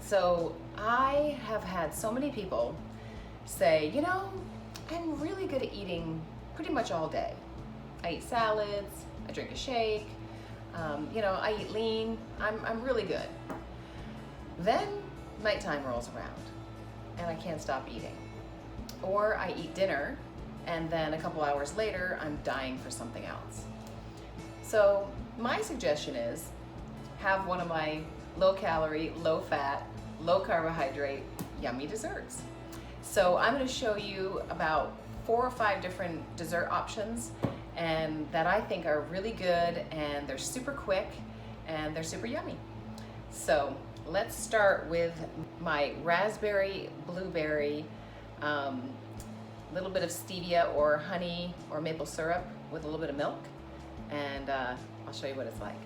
So I have had so many people say, you know, I'm really good at eating pretty much all day. I eat salads, I drink a shake, I eat lean, I'm really good. Then nighttime rolls around and I can't stop eating. Or I eat dinner and then a couple hours later I'm dying for something else. So my suggestion is have one of my low calorie, low fat, low carbohydrate, yummy desserts. So I'm going to show you about 4 or 5 different dessert options and that I think are really good, and they're super quick and they're super yummy. So let's start with my raspberry blueberry, little bit of stevia or honey or maple syrup with a little bit of milk, and I'll show you what it's like.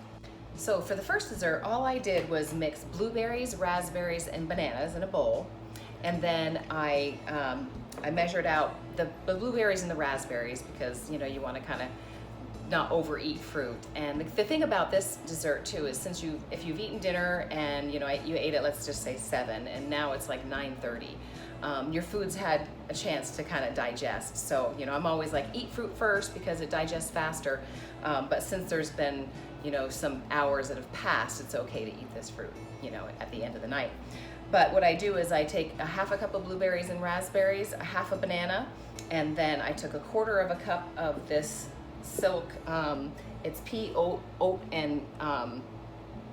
So for the first dessert, all I did was mix blueberries, raspberries, and bananas in a bowl, and then I measured out the blueberries and the raspberries because you want to kind of not overeat fruit. And the thing about this dessert too is if you've eaten dinner and you ate it, let's just say 7, and now it's like 9:30. Your food's had a chance to kind of digest. So I'm always like, eat fruit first because it digests faster. But since there's been some hours that have passed, it's okay to eat this fruit at the end of the night. But what I do is I take a half a cup of blueberries and raspberries, a half a banana, and then I took a 1/4 cup of this silk, it's pea, oat, and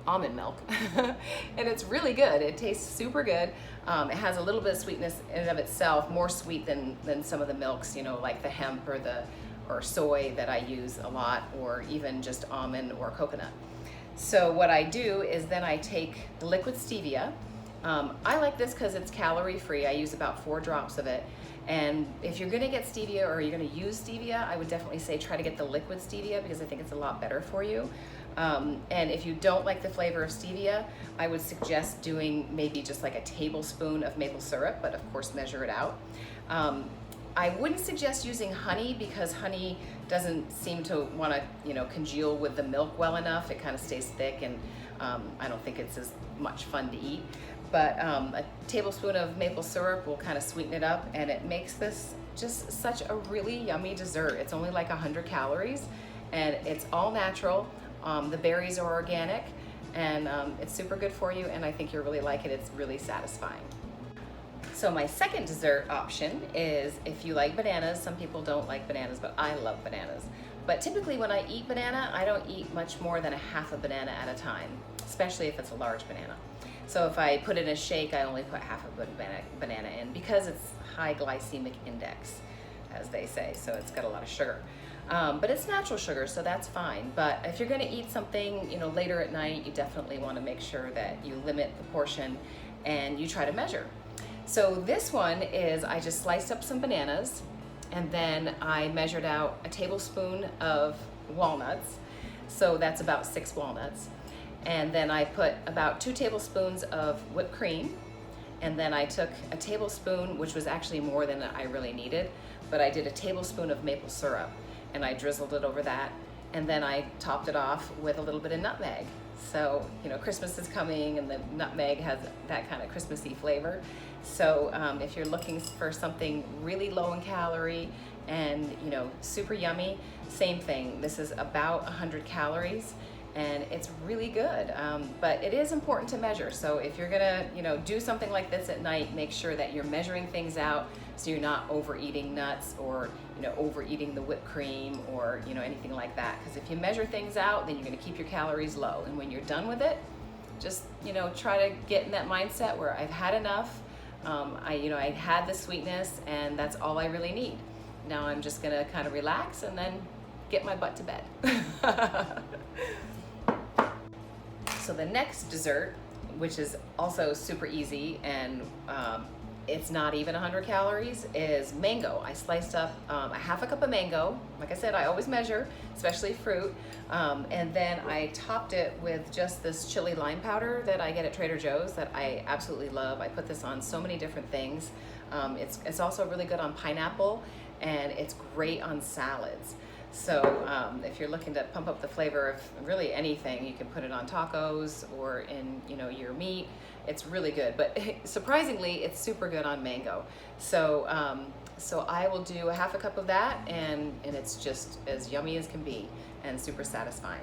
almond milk. And it's really good. It tastes super good. It has a little bit of sweetness in and of itself, more sweet than some of the milks, like the hemp or soy that I use a lot, or even just almond or coconut. So what I do is then I take the liquid stevia. I like this because it's calorie free. I use about 4 drops of it. And if you're gonna get stevia or you're gonna use stevia, I would definitely say try to get the liquid stevia because I think it's a lot better for you. And if you don't like the flavor of stevia, I would suggest doing maybe just like a tablespoon of maple syrup, but of course measure it out. I wouldn't suggest using honey because honey doesn't seem to want to, congeal with the milk well enough. It kind of stays thick, and I don't think it's as much fun to eat. But a tablespoon of maple syrup will kind of sweeten it up, and it makes this just such a really yummy dessert. It's only like 100 calories, and it's all natural. The berries are organic, and it's super good for you, and I think you'll really like it. It's really satisfying. So my second dessert option is if you like bananas. Some people don't like bananas, but I love bananas. But typically when I eat banana, I don't eat much more than a half a banana at a time, especially if it's a large banana. So if I put in a shake, I only put half a banana in because it's high glycemic index, as they say, so it's got a lot of sugar. But it's natural sugar, so that's fine. But if you're gonna eat something later at night, you definitely wanna make sure that you limit the portion and you try to measure. So this one is, I just sliced up some bananas, and then I measured out a tablespoon of walnuts. So that's about 6 walnuts. And then I put about 2 tablespoons of whipped cream. And then I took a tablespoon, which was actually more than I really needed, but I did a tablespoon of maple syrup and I drizzled it over that. And then I topped it off with a little bit of nutmeg. So, Christmas is coming and the nutmeg has that kind of Christmassy flavor. So if you're looking for something really low in calorie and, super yummy, same thing. This is about 100 calories and it's really good. But it is important to measure. So if you're gonna, do something like this at night, make sure that you're measuring things out so you're not overeating nuts or, overeating the whipped cream or, anything like that. Because if you measure things out, then you're gonna keep your calories low. And when you're done with it, just, try to get in that mindset where I've had enough. I had the sweetness and that's all I really need. Now I'm just gonna kind of relax and then get my butt to bed. So the next dessert, which is also super easy and it's not even 100 calories, is mango. I sliced up a half a cup of mango. Like I said, I always measure, especially fruit. And then I topped it with just this Chile Lime Powder that I get at Trader Joe's that I absolutely love. I put this on so many different things. It's also really good on pineapple and it's great on salads. So if you're looking to pump up the flavor of really anything, you can put it on tacos or in, you know, your meat. It's really good, but surprisingly, it's super good on mango. So so I will do a half a cup of that, and it's just as yummy as can be and super satisfying.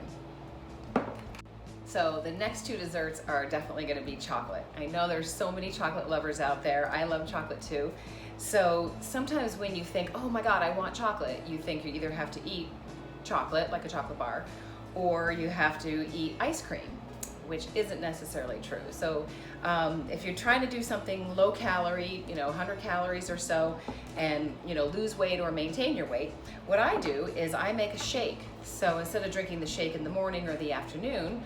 So the next two desserts are definitely going to be chocolate. I know there's so many chocolate lovers out there. I love chocolate too. So sometimes when you think, oh my God, I want chocolate, you think you either have to eat chocolate, like a chocolate bar, or you have to eat ice cream, which isn't necessarily true. So if you're trying to do something low calorie, you know, 100 calories or so, and, you know, lose weight or maintain your weight, what I do is I make a shake. So instead of drinking the shake in the morning or the afternoon,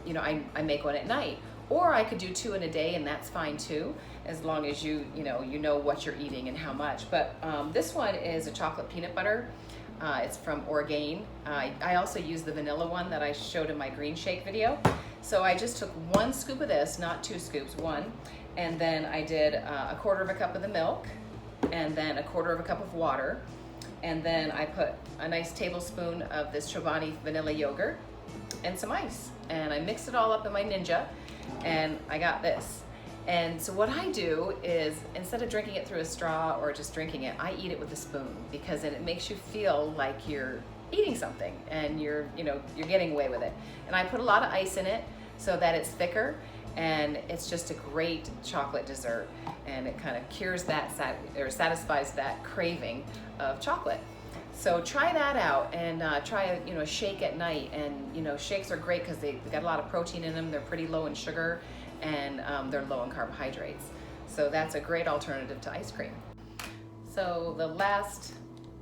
you know, I make one at night. Or I could do 2 in a day, and that's fine too, as long as you know what you're eating and how much. But this one is a chocolate peanut butter. It's from Orgain. I also use the vanilla one that I showed in my green shake video. So I just took 1 scoop of this, not 2 scoops, 1, and then I did a 1/4 cup of the milk, and then a 1/4 cup of water, and then I put a nice tablespoon of this Chobani vanilla yogurt and some ice, and I mixed it all up in my Ninja, and I got this. And so what I do is, instead of drinking it through a straw or just drinking it, I eat it with a spoon, because then it makes you feel like you're eating something and you're getting away with it. And I put a lot of ice in it so that it's thicker, and it's just a great chocolate dessert, and it kind of cures that satisfies that craving of chocolate. So try that out, and try a shake at night. And shakes are great because they got a lot of protein in them. They're pretty low in sugar, and they're low in carbohydrates. So that's a great alternative to ice cream. So the last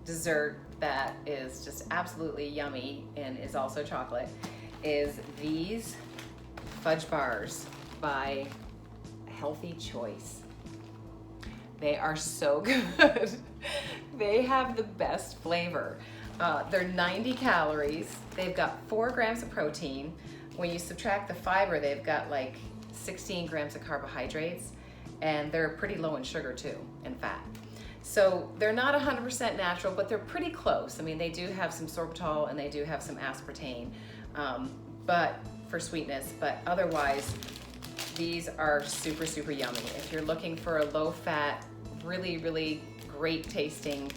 dessert that is just absolutely yummy and is also chocolate is these fudge bars by Healthy Choice. They are so good. They have the best flavor. They're 90 calories. They've got 4 grams of protein. When you subtract the fiber, they've got like 16 grams of carbohydrates, and they're pretty low in sugar too, and fat. So they're not 100% natural, but they're pretty close. I mean, they do have some sorbitol and they do have some aspartame, but for sweetness, but otherwise, these are super, super yummy. If you're looking for a low fat, really, really great tasting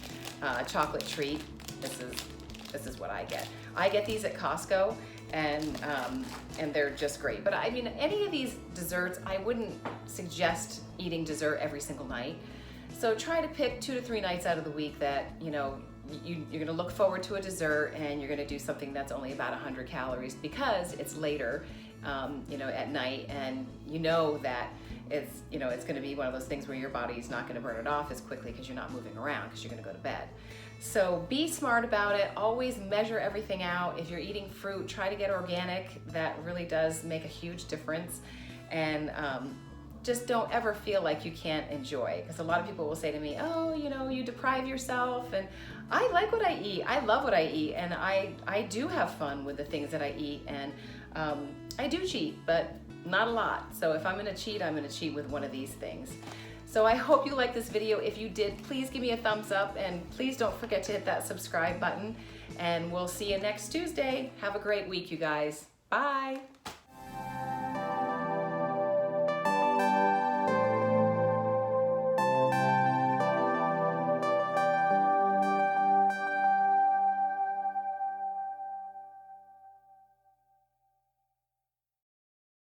chocolate treat, this is what I get. I get these at Costco, and they're just great. But I mean, any of these desserts, I wouldn't suggest eating dessert every single night. So try to pick 2 to 3 nights out of the week that you're gonna look forward to a dessert, and you're gonna do something that's only about 100 calories, because it's later, at night, and that it's gonna be one of those things where your body's not gonna burn it off as quickly because you're not moving around, because you're gonna go to bed. So be smart about it. Always measure everything out. If you're eating fruit, try to get organic. That really does make a huge difference. And just don't ever feel like you can't enjoy, because a lot of people will say to me, oh, you deprive yourself. And I like what I eat. I love what I eat, and I do have fun with the things that I eat, and I do cheat, but not a lot. So if I'm gonna cheat, I'm gonna cheat with one of these things. So I hope you liked this video. If you did, please give me a thumbs up, and please don't forget to hit that subscribe button, and we'll see you next Tuesday. Have a great week, you guys. Bye.